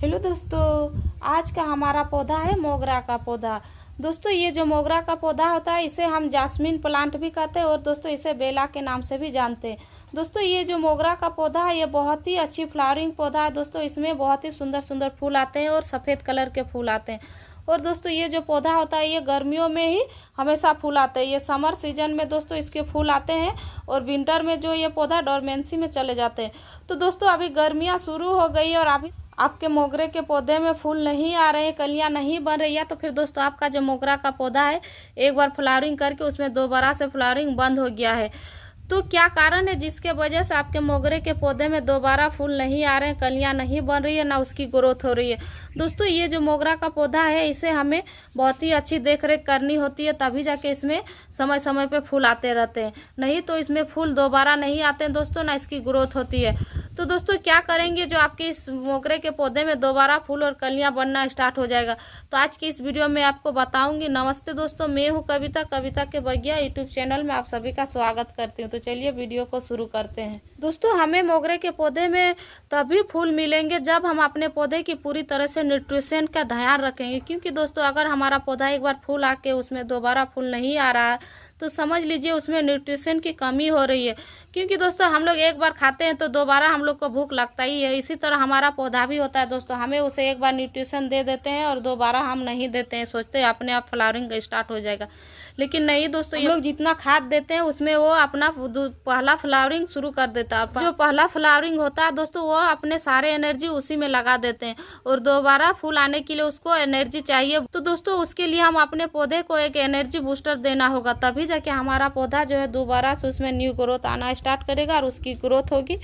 Hello दोस्तों, आज का हमारा पौधा है मोगरा का पौधा। दोस्तों ये जो मोगरा का पौधा होता है इसे हम जास्मिन प्लांट भी कहते हैं और दोस्तों इसे बेला के नाम से भी जानते हैं। दोस्तों ये जो मोगरा का पौधा है ये बहुत ही अच्छी फ्लावरिंग पौधा है। दोस्तों इसमें बहुत ही सुंदर सुंदर फूल आते हैं और सफ़ेद कलर के फूल आते हैं। और दोस्तों ये जो पौधा होता है ये गर्मियों में ही हमेशा फूल आते हैं। ये समर सीजन में दोस्तों इसके फूल आते हैं और विंटर में जो ये पौधा डोरमेंसी में चले जाते हैं। तो दोस्तों अभी गर्मियाँ शुरू हो गई है और अभी आपके मोगरे के पौधे में फूल नहीं आ रहे हैं, कलियां नहीं बन रही है, तो फिर दोस्तों आपका जो मोगरा का पौधा है एक बार फ्लावरिंग करके उसमें दोबारा से फ्लावरिंग बंद हो गया है। तो क्या कारण है जिसके वजह से आपके मोगरे के पौधे में दोबारा फूल नहीं आ रहे हैं, कलियां नहीं बन रही है, ना उसकी ग्रोथ हो रही है। दोस्तों ये जो मोगरा का पौधा है इसे हमें बहुत ही अच्छी देखरेख करनी होती है, तभी जाके इसमें समय समय पे फूल आते रहते हैं, नहीं तो इसमें फूल दोबारा नहीं आते हैं दोस्तों, ना इसकी ग्रोथ होती है। तो दोस्तों क्या करेंगे जो आपके इस मोगरे के पौधे में दोबारा फूल और कलियां बनना स्टार्ट हो जाएगा, तो आज की इस वीडियो में आपको बताऊंगी। नमस्ते दोस्तों, मैं हूं कविता के बगिया यूट्यूब चैनल में आप सभी का स्वागत करती हूं। तो चलिए वीडियो को शुरू करते हैं। दोस्तों हमें मोगरे के पौधे में तभी फूल मिलेंगे जब हम अपने पौधे की पूरी तरह से न्यूट्रिशन का ध्यान रखेंगे, क्योंकि दोस्तों अगर हमारा पौधा एक बार फूल आके उसमें दोबारा फूल नहीं आ रहा है तो समझ लीजिए उसमें न्यूट्रिशन की कमी हो रही है। क्योंकि दोस्तों हम लोग एक बार खाते हैं तो दोबारा हम लोग को भूख लगता ही है, इसी तरह हमारा पौधा भी होता है दोस्तों। हमें उसे एक बार न्यूट्रिशन दे देते हैं और दोबारा हम नहीं देते हैं, सोचते हैं अपने आप फ्लावरिंग स्टार्ट हो जाएगा, लेकिन नहीं दोस्तों, ये लोग जितना खाद देते हैं उसमें वो अपना पहला फ्लावरिंग शुरू कर देता है। जो पहला फ्लावरिंग होता है दोस्तों वो अपने सारे एनर्जी उसी में लगा देते हैं और दोबारा फूल आने के लिए उसको एनर्जी चाहिए। तो दोस्तों उसके लिए हम अपने पौधे को एक एनर्जी बूस्टर देना होगा, तभी जाके हमारा पौधा जो है दोबारा से उसमें न्यू ग्रोथ आना स्टार्ट करेगा और उसकी ग्रोथ होगी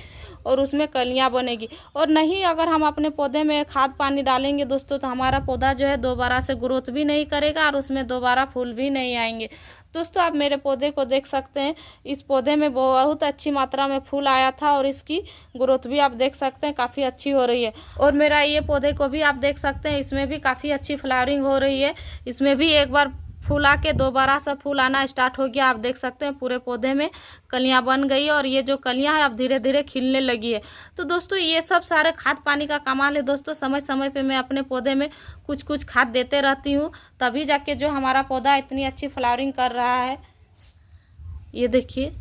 और उसमें कलियां बनेगी। और नहीं अगर हम अपने पौधे में खाद पानी डालेंगे दोस्तों तो हमारा पौधा जो है दोबारा से ग्रोथ भी नहीं करेगा और उसमें दोबारा फूल भी नहीं आएंगे। दोस्तों आप मेरे पौधे को देख सकते हैं, इस पौधे में बहुत अच्छी मात्रा में फूल आया था और इसकी ग्रोथ भी आप देख सकते हैं काफ़ी अच्छी हो रही है। और मेरा ये पौधे को भी आप देख सकते हैं, इसमें भी काफ़ी अच्छी फ्लावरिंग हो रही है। इसमें भी एक बार फूल आके दोबारा से फूल आना स्टार्ट हो गया। आप देख सकते हैं पूरे पौधे में कलियां बन गई और ये जो कलियां हैं अब धीरे धीरे खिलने लगी है। तो दोस्तों ये सब सारे खाद पानी का कमाल है दोस्तों। समय समय पे मैं अपने पौधे में कुछ कुछ खाद देते रहती हूँ, तभी जाके जो हमारा पौधा इतनी अच्छी फ्लावरिंग कर रहा है। ये देखिए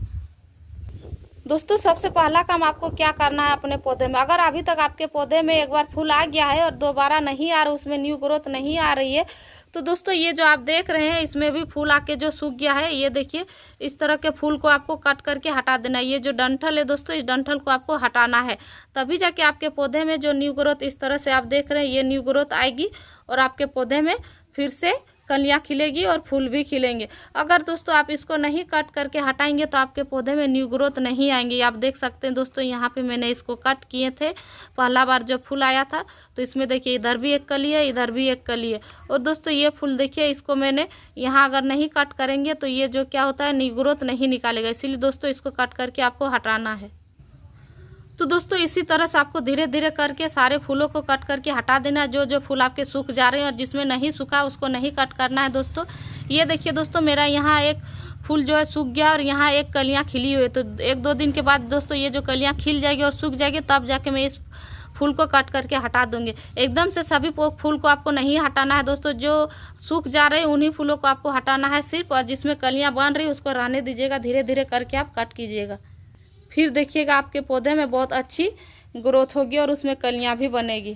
दोस्तों, सबसे पहला काम आपको क्या करना है अपने पौधे में, अगर अभी तक आपके पौधे में एक बार फूल आ गया है और दोबारा नहीं आ रहा, उसमें न्यू ग्रोथ नहीं आ रही है, तो दोस्तों ये जो आप देख रहे हैं इसमें भी फूल आके जो सूख गया है, ये देखिए इस तरह के फूल को आपको कट करके हटा देना है। ये जो डंठल है दोस्तों, इस डंठल को आपको हटाना है, तभी जाके आपके पौधे में जो न्यू ग्रोथ इस तरह से आप देख रहे हैं ये न्यू ग्रोथ आएगी और आपके पौधे में फिर से कलियां खिलेगी और फूल भी खिलेंगे। अगर दोस्तों आप इसको नहीं कट करके हटाएंगे तो आपके पौधे में न्यू ग्रोथ नहीं आएंगी। आप देख सकते हैं दोस्तों, यहाँ पे मैंने इसको कट किए थे पहला बार जब फूल आया था, तो इसमें देखिए इधर भी एक कली है, इधर भी एक कली है। और दोस्तों ये फूल देखिए, इसको मैंने यहाँ अगर नहीं कट करेंगे तो ये जो क्या होता है न्यू ग्रोथ नहीं निकालेगा, इसीलिए दोस्तों इसको कट करके आपको हटाना है। तो दोस्तों इसी तरह से आपको धीरे धीरे करके सारे फूलों को कट करके हटा देना है। जो जो फूल आपके सूख जा रहे हैं और जिसमें नहीं सूखा उसको नहीं कट करना है दोस्तों। ये देखिए दोस्तों, मेरा यहाँ एक फूल जो है सूख गया और यहाँ एक कलियाँ खिली हुई है। तो एक दो दिन के बाद दोस्तों ये जो कलियाँ खिल जाएगी और सूख जाएगी, तब जाके मैं इस फूल को कट करके हटा दूंगी। एकदम से सभी फूल को आपको नहीं हटाना है दोस्तों, जो सूख जा रहे हैं उन्हीं फूलों को आपको हटाना है सिर्फ, और जिसमें कलियाँ बन रही उसको रहने दीजिएगा, धीरे धीरे करके आप कट कीजिएगा। फिर देखिएगा आपके पौधे में बहुत अच्छी ग्रोथ होगी और उसमें कलियां भी बनेगी।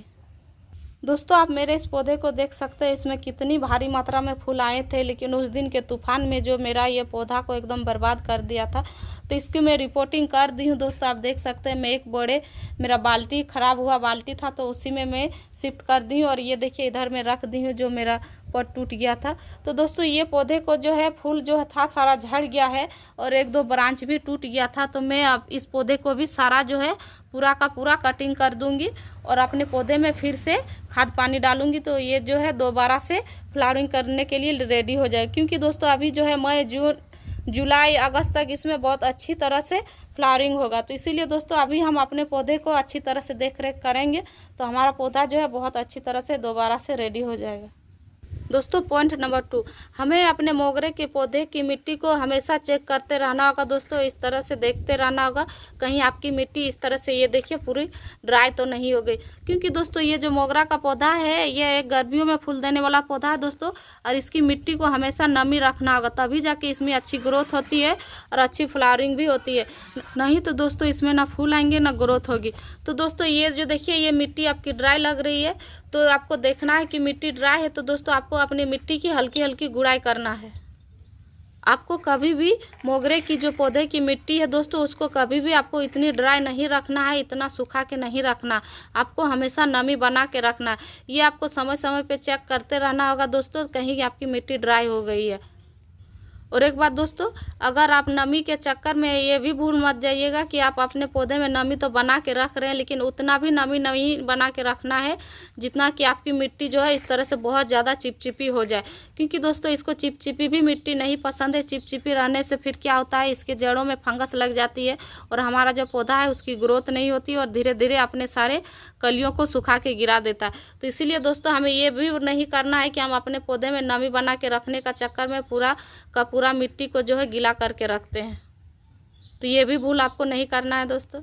दोस्तों आप मेरे इस पौधे को देख सकते हैं, इसमें कितनी भारी मात्रा में फूल आए थे, लेकिन उस दिन के तूफान में जो मेरा ये पौधा को एकदम बर्बाद कर दिया था, तो इसकी मैं रिपोर्टिंग कर दी हूँ दोस्तों। आप देख सकते हैं मैं एक बड़े मेरा बाल्टी ख़राब हुआ बाल्टी था तो उसी में मैं शिफ्ट कर दी हूँ और ये देखिए इधर मैं रख दी हूँ जो मेरा पॉट टूट गया था। तो दोस्तों ये पौधे को जो है फूल जो था सारा झड़ गया है और एक दो ब्रांच भी टूट गया था, तो मैं अब इस पौधे को भी सारा जो है पूरा का पूरा कटिंग कर दूंगी और अपने पौधे में फिर से खाद पानी डालूंगी, तो ये जो है दोबारा से फ्लावरिंग करने के लिए रेडी हो जाए। क्योंकि दोस्तों अभी जो है मई जून जुलाई अगस्त तक इसमें बहुत अच्छी तरह से फ्लावरिंग होगा, तो इसीलिए दोस्तों अभी हम अपने पौधे को अच्छी तरह से देख रेख करेंगे तो हमारा पौधा जो है बहुत अच्छी तरह से दोबारा से रेडी हो जाएगा। दोस्तों पॉइंट नंबर 2, हमें अपने मोगरे के पौधे की मिट्टी को हमेशा चेक करते रहना होगा दोस्तों। इस तरह से देखते रहना होगा कहीं आपकी मिट्टी इस तरह से, ये देखिए, पूरी ड्राई तो नहीं हो गई। क्योंकि दोस्तों ये जो मोगरा का पौधा है ये एक गर्मियों में फूल देने वाला पौधा है दोस्तों, और इसकी मिट्टी को हमेशा नमी रखना होगा, तभी जाके इसमें अच्छी ग्रोथ होती है और अच्छी फ्लावरिंग भी होती है। नहीं तो दोस्तों इसमें ना फूल आएंगे ना ग्रोथ होगी। तो दोस्तों ये जो देखिए ये मिट्टी आपकी ड्राई लग रही है, तो आपको देखना है कि मिट्टी ड्राई है, तो दोस्तों आपको अपनी मिट्टी की हल्की हल्की गुड़ाई करना है। आपको कभी भी मोगरे की जो पौधे की मिट्टी है दोस्तों, उसको कभी भी आपको इतनी ड्राई नहीं रखना है, इतना सूखा के नहीं रखना, आपको हमेशा नमी बना के रखना है। ये आपको समय समय पे चेक करते रहना होगा दोस्तों, कहीं आपकी मिट्टी ड्राई हो गई है। और एक बात दोस्तों, अगर आप नमी के चक्कर में ये भी भूल मत जाइएगा कि आप अपने पौधे में नमी तो बना के रख रहे हैं, लेकिन उतना भी नमी नहीं बना के रखना है जितना कि आपकी मिट्टी जो है इस तरह से बहुत ज़्यादा चिपचिपी हो जाए। क्योंकि दोस्तों इसको चिपचिपी भी मिट्टी नहीं पसंद है। चिपचिपी रहने से फिर क्या होता है, इसके जड़ों में फंगस लग जाती है और हमारा जो पौधा है उसकी ग्रोथ नहीं होती और धीरे धीरे अपने सारे कलियों को सुखा के गिरा देता है। तो इसीलिए दोस्तों हमें ये भी नहीं करना है कि हम अपने पौधे में नमी बना के रखने का चक्कर में पूरा का पूरा मिट्टी को जो है गीला करके रखते हैं। तो ये भी भूल आपको नहीं करना है दोस्तों।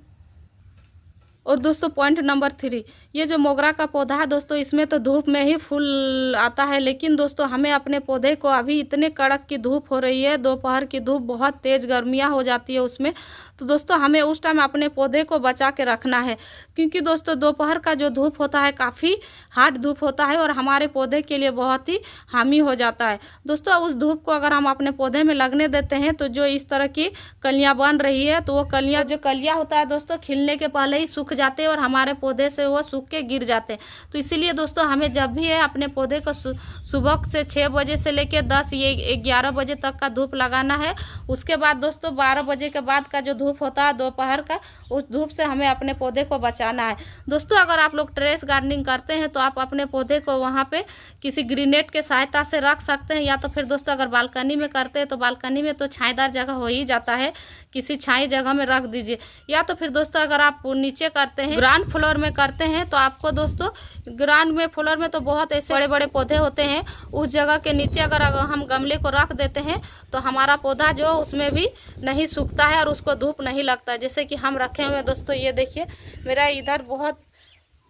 और दोस्तों पॉइंट नंबर 3, ये जो मोगरा का पौधा है दोस्तों, इसमें तो धूप में ही फूल आता है, लेकिन दोस्तों हमें अपने पौधे को, अभी इतने कड़क की धूप हो रही है, दोपहर की धूप, बहुत तेज़ गर्मियाँ हो जाती है उसमें, तो दोस्तों हमें उस टाइम अपने पौधे को बचा के रखना है। क्योंकि दोस्तों दोपहर का जो धूप होता है काफ़ी हार्ड धूप होता है और हमारे पौधे के लिए बहुत ही हानि हो जाता है दोस्तों। उस धूप को अगर हम अपने पौधे में लगने देते हैं तो जो इस तरह की कलियाँ बन रही है, तो वो कलियाँ, जो कलियाँ होता है दोस्तों, खिलने के पहले ही सूख जाते हैं और हमारे पौधे से वो सूख के गिर जाते हैं। तो इसीलिए दोस्तों हमें जब भी है अपने पौधे को सुबह से 6 बजे से लेकर 10 ये 11 बजे तक का धूप लगाना है। उसके बाद दोस्तों 12 बजे के बाद का जो धूप होता है दोपहर का, उस धूप से हमें अपने पौधे को बचाना है दोस्तों। अगर आप लोग टेरेस गार्डनिंग करते हैं तो आप अपने पौधे को वहाँ पे किसी ग्रीनेट के सहायता से रख सकते हैं, या तो फिर दोस्तों अगर बालकनी में करते हैं तो बालकनी में तो छाएदार जगह हो ही जाता है, किसी छाई जगह में रख दीजिए। या तो फिर दोस्तों अगर आप नीचे करते हैं, ग्राउंड फ्लोर में करते हैं, तो आपको दोस्तों ग्राउंड में फ्लोर में तो बहुत ऐसे बड़े बड़े पौधे होते हैं, उस जगह के नीचे अगर हम गमले को रख देते हैं तो हमारा पौधा जो उसमें भी नहीं सूखता है और उसको धूप नहीं लगता है। जैसे कि हम रखे हुए हैं दोस्तों, ये देखिए मेरा इधर बहुत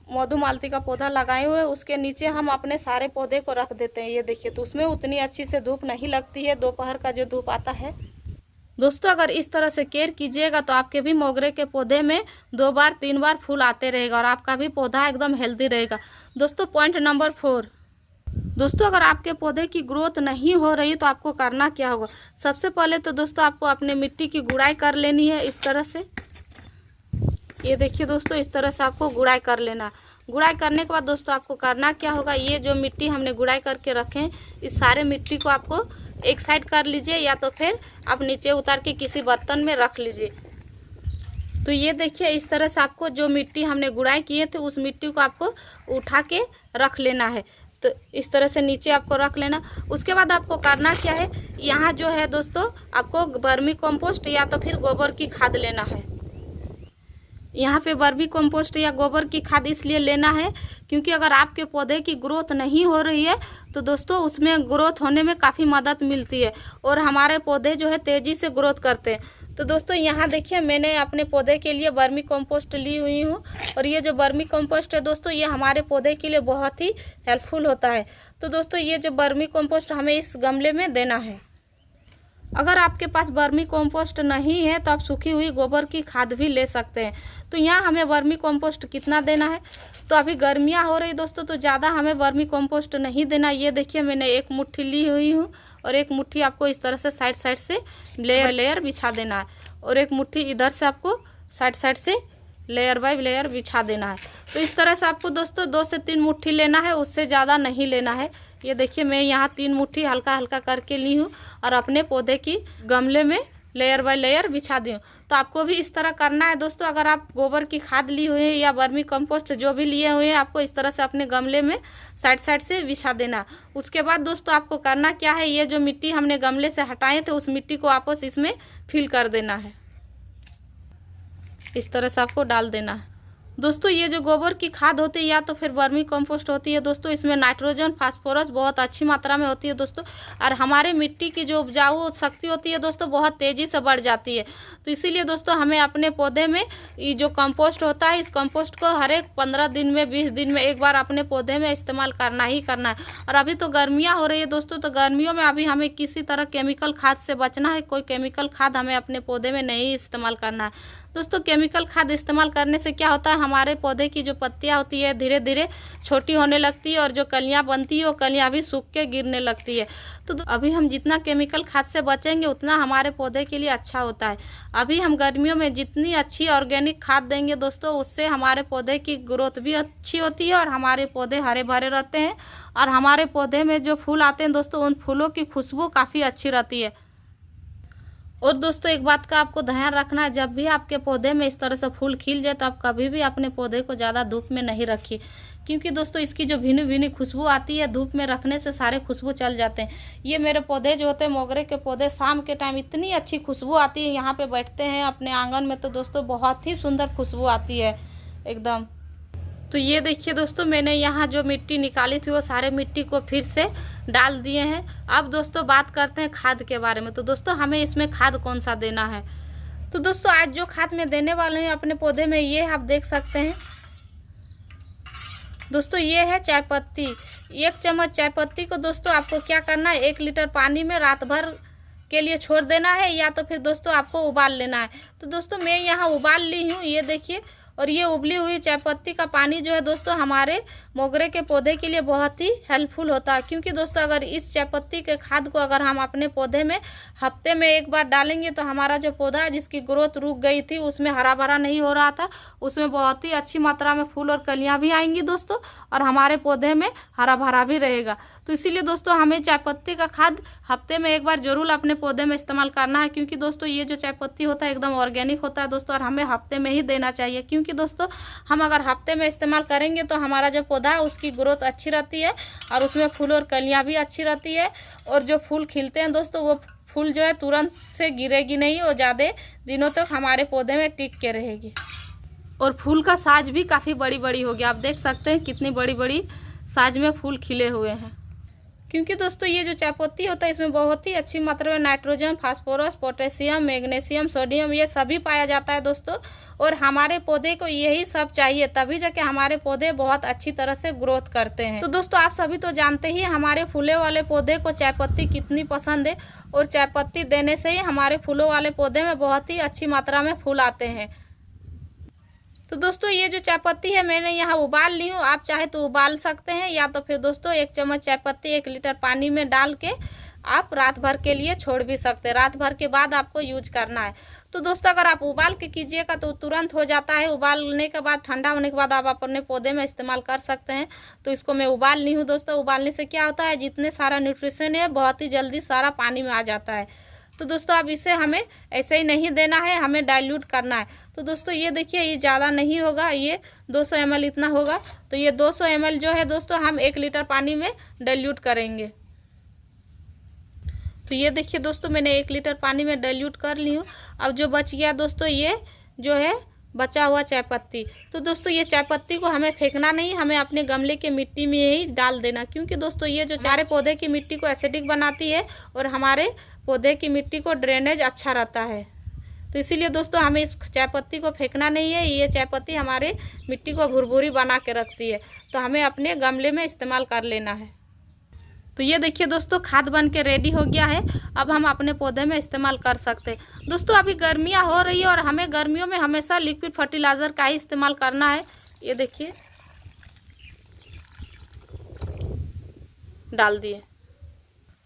मधुमालती का पौधा लगाए हुए, उसके नीचे हम अपने सारे पौधे को रख देते हैं, ये देखिए। तो उसमें उतनी अच्छी से धूप नहीं लगती है, दोपहर का जो धूप आता है दोस्तों। अगर इस तरह से केयर कीजिएगा तो आपके भी मोगरे के पौधे में 2 बार 3 बार फूल आते रहेगा और आपका भी पौधा एकदम हेल्दी रहेगा दोस्तों। पॉइंट नंबर 4, दोस्तों अगर आपके पौधे की ग्रोथ नहीं हो रही तो आपको करना क्या होगा। सबसे पहले तो दोस्तों आपको अपने मिट्टी की गुड़ाई कर लेनी है इस तरह से, ये देखिए दोस्तों, इस तरह से आपको गुड़ाई कर लेना। गुड़ाई करने के बाद दोस्तों आपको करना क्या होगा, ये जो मिट्टी हमने गुड़ाई करके रखे हैं, इस सारे मिट्टी को आपको एक साइड कर लीजिए, या तो फिर आप नीचे उतार के किसी बर्तन में रख लीजिए। तो ये देखिए इस तरह से आपको जो मिट्टी हमने गुड़ाई किए थे उस मिट्टी को आपको उठा के रख लेना है। तो इस तरह से नीचे आपको रख लेना। उसके बाद आपको करना क्या है, यहाँ जो है दोस्तों आपको वर्मी कंपोस्ट या तो फिर गोबर की खाद लेना है। यहाँ पे वर्मी कंपोस्ट या गोबर की खाद इसलिए लेना है क्योंकि अगर आपके पौधे की ग्रोथ नहीं हो रही है तो दोस्तों उसमें ग्रोथ होने में काफ़ी मदद मिलती है और हमारे पौधे जो है तेज़ी से ग्रोथ करते हैं। तो दोस्तों यहाँ देखिए मैंने अपने पौधे के लिए वर्मी कंपोस्ट ली हुई हूँ, और ये जो वर्मी कंपोस्ट है दोस्तों ये हमारे पौधे के लिए बहुत ही हेल्पफुल होता है। तो दोस्तों ये जो वर्मी कंपोस्ट हमें इस गमले में देना है। अगर आपके पास वर्मी कंपोस्ट नहीं है तो आप सूखी हुई गोबर की खाद भी ले सकते हैं। तो यहाँ हमें वर्मी कंपोस्ट कितना देना है, तो अभी गर्मियाँ हो रही दोस्तों तो ज़्यादा हमें वर्मी कंपोस्ट नहीं देना। ये देखिए मैंने 1 मुट्ठी ली हुई हूँ और 1 मुट्ठी आपको इस तरह से साइड साइड से लेयर बिछा देना है, और 1 मुट्ठी इधर से आपको साइड साइड से लेयर बाय लेयर बिछा देना है। तो इस तरह से आपको दोस्तों 2 से 3 मुट्ठी लेना है, उससे ज़्यादा नहीं लेना है। ये देखिए मैं यहाँ 3 मुट्ठी हल्का हल्का करके ली हूँ और अपने पौधे की गमले में लेयर बाय लेयर बिछा दी हूँ। तो आपको भी इस तरह करना है दोस्तों। अगर आप गोबर की खाद ली हुई है या वर्मी कंपोस्ट जो भी लिए हुए हैं, आपको इस तरह से अपने गमले में साइड साइड से बिछा देना। उसके बाद दोस्तों आपको करना क्या है, ये जो मिट्टी हमने गमले से हटाए थे उस मिट्टी को वापस इसमें फिल कर देना है, इस तरह से आपको डाल देना है। दोस्तों ये जो गोबर की खाद होती है या तो फिर वर्मी कंपोस्ट होती है दोस्तों, इसमें नाइट्रोजन फास्फोरस बहुत अच्छी मात्रा में होती है दोस्तों, और हमारे मिट्टी की जो उपजाऊ शक्ति होती है दोस्तों बहुत तेज़ी से बढ़ जाती है। तो इसीलिए दोस्तों हमें अपने पौधे में ये जो कंपोस्ट होता है, इस कंपोस्ट को हर एक 15 दिन में 20 दिन में एक बार अपने पौधे में इस्तेमाल करना ही करना है। और अभी तो गर्मियाँ हो रही है दोस्तों, तो गर्मियों में अभी हमें किसी तरह केमिकल खाद से बचना है। कोई केमिकल खाद हमें अपने पौधे में नहीं इस्तेमाल करना है दोस्तों। केमिकल खाद इस्तेमाल करने से क्या होता है, हमारे पौधे की जो पत्तियां होती है धीरे धीरे छोटी होने लगती है, और जो कलियां बनती है वो कलियां भी सूख के गिरने लगती है। तो अभी हम जितना केमिकल खाद से बचेंगे उतना हमारे पौधे के लिए अच्छा होता है। अभी हम गर्मियों में जितनी अच्छी ऑर्गेनिक खाद देंगे दोस्तों, उससे हमारे पौधे की ग्रोथ भी अच्छी होती है और हमारे पौधे हरे भरे रहते हैं, और हमारे पौधे में जो फूल आते हैं दोस्तों, उन फूलों की खुशबू काफ़ी अच्छी रहती है। और दोस्तों एक बात का आपको ध्यान रखना है, जब भी आपके पौधे में इस तरह से फूल खिल जाए तो आप कभी भी अपने पौधे को ज़्यादा धूप में नहीं रखिए, क्योंकि दोस्तों इसकी जो भिन्न भिन्न खुशबू आती है, धूप में रखने से सारे खुशबू चल जाते हैं। ये मेरे पौधे जो होते हैं मोगरे के पौधे, शाम के टाइम इतनी अच्छी खुशबू आती है, यहाँ पे बैठते हैं अपने आंगन में तो दोस्तों बहुत ही सुंदर खुशबू आती है एकदम। तो ये देखिए दोस्तों, मैंने यहाँ जो मिट्टी निकाली थी वो सारे मिट्टी को फिर से डाल दिए हैं। अब दोस्तों बात करते हैं खाद के बारे में। तो दोस्तों हमें इसमें खाद कौन सा देना है, तो दोस्तों आज जो खाद मैं देने वाले हैं अपने पौधे में, ये आप देख सकते हैं दोस्तों, ये है चाय पत्ती। 1 चम्मच चाय पत्ती को दोस्तों आपको क्या करना है, 1 लीटर पानी में रात भर के लिए छोड़ देना है, या तो फिर दोस्तों आपको उबाल लेना है। तो दोस्तों मैं यहाँ उबाल ली हूँ, ये देखिए। और ये उबली हुई चाय पत्ती का पानी जो है दोस्तों हमारे मोगरे के पौधे के लिए बहुत ही हेल्पफुल होता है, क्योंकि दोस्तों अगर इस चाय पत्ती के खाद को अगर हम अपने पौधे में हफ्ते में एक बार डालेंगे तो हमारा जो पौधा है जिसकी ग्रोथ रुक गई थी, उसमें हरा भरा नहीं हो रहा था, उसमें बहुत ही अच्छी मात्रा में फूल और कलियां भी आएंगी दोस्तों, और हमारे पौधे में हरा भरा भी रहेगा। तो इसीलिए दोस्तों हमें चाय पत्ती का खाद हफ्ते में एक बार जरूर अपने पौधे में इस्तेमाल करना है, क्योंकि दोस्तों ये जो चाय पत्ती होता है एकदम ऑर्गेनिक होता है दोस्तों, और हमें हफ्ते में ही देना चाहिए, क्योंकि दोस्तों हम अगर हफ्ते में इस्तेमाल करेंगे तो हमारा जो पौधा है उसकी ग्रोथ अच्छी रहती है, और उसमें फूल और कलियां भी अच्छी रहती है, और जो फूल खिलते हैं दोस्तों वो फूल जो है तुरंत से गिरेगी नहीं, और ज़्यादा दिनों तक हमारे पौधे में टिक के रहेगी। और फूल का साइज भी काफ़ी बड़ी बड़ी होगी, आप देख सकते हैं कितनी बड़ी बड़ी साइज में फूल खिले हुए हैं, क्योंकि दोस्तों ये जो चाय पत्ती होता है इसमें बहुत ही अच्छी मात्रा में nitrogen, phosphorus, potassium, magnesium, sodium ये सभी पाया जाता है दोस्तों, और हमारे पौधे को यही सब चाहिए, तभी जाके हमारे पौधे बहुत अच्छी तरह से ग्रोथ करते हैं। तो दोस्तों आप सभी तो जानते ही हमारे फूले वाले पौधे को चाय पत्ती कितनी पसंद है, और चाय पत्ती देने से ही हमारे फूलों वाले पौधे में बहुत ही अच्छी मात्रा में फूल आते हैं। तो दोस्तों ये जो चाय पत्ती है मैंने यहाँ उबाल ली हूँ, आप चाहे तो उबाल सकते हैं, या तो फिर दोस्तों 1 चम्मच चाय पत्ती 1 लीटर पानी में डाल के आप रात भर के लिए छोड़ भी सकते हैं। रात भर के बाद आपको यूज करना है। तो दोस्तों अगर आप उबाल के कीजिएगा तो तुरंत हो जाता है, उबालने के बाद ठंडा होने के बाद आप अपने पौधे में इस्तेमाल कर सकते हैं। तो इसको मैं उबाल ली हूँ दोस्तों। उबालने से क्या होता है, जितने सारा न्यूट्रिशन है बहुत ही जल्दी सारा पानी में आ जाता है। तो दोस्तों अब इसे हमें ऐसे ही नहीं देना है, हमें डाइल्यूट करना है। तो दोस्तों ये देखिए, ये ज़्यादा नहीं होगा, ये 200 ml इतना होगा। तो ये 200 ml जो है दोस्तों हम 1 लीटर पानी में डाइल्यूट करेंगे। तो ये देखिए दोस्तों, मैंने 1 लीटर पानी में डाइल्यूट कर ली हूँ। अब जो बच गया दोस्तों, ये जो है बचा हुआ चाय पत्ती। तो दोस्तों ये चाय पत्ती को हमें फेंकना नहीं, हमें अपने गमले के मिट्टी में ही डाल देना, क्योंकि दोस्तों ये जो हमारे पौधे की मिट्टी को एसिडिक बनाती है और हमारे पौधे की मिट्टी को ड्रेनेज अच्छा रहता है। तो इसीलिए दोस्तों हमें इस चाय पत्ती को फेंकना नहीं है। ये चाय पत्ती हमारे मिट्टी को भुरभुरी बना के रखती है, तो हमें अपने गमले में इस्तेमाल कर लेना है। तो ये देखिए दोस्तों, खाद बन के रेडी हो गया है। अब हम अपने पौधे में इस्तेमाल कर सकते हैं। दोस्तों अभी गर्मियाँ हो रही है और हमें गर्मियों में हमेशा लिक्विड फर्टिलाइज़र का ही इस्तेमाल करना है। ये देखिए डाल दिए।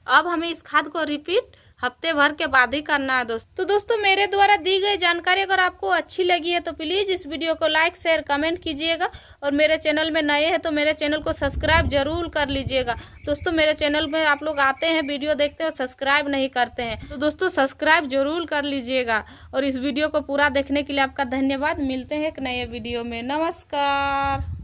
अब हमें इस खाद को रिपीट हफ्ते भर के बाद ही करना है दोस्तों। तो दोस्तों मेरे द्वारा दी गई जानकारी अगर आपको अच्छी लगी है तो प्लीज़ इस वीडियो को लाइक, शेयर, कमेंट कीजिएगा, और मेरे चैनल में नए हैं तो मेरे चैनल को सब्सक्राइब जरूर कर लीजिएगा। दोस्तों मेरे चैनल में आप लोग आते हैं, वीडियो देखते हैं और सब्सक्राइब नहीं करते हैं, तो दोस्तों सब्सक्राइब जरूर कर लीजिएगा। और इस वीडियो को पूरा देखने के लिए आपका धन्यवाद। मिलते हैं एक नए वीडियो में। नमस्कार।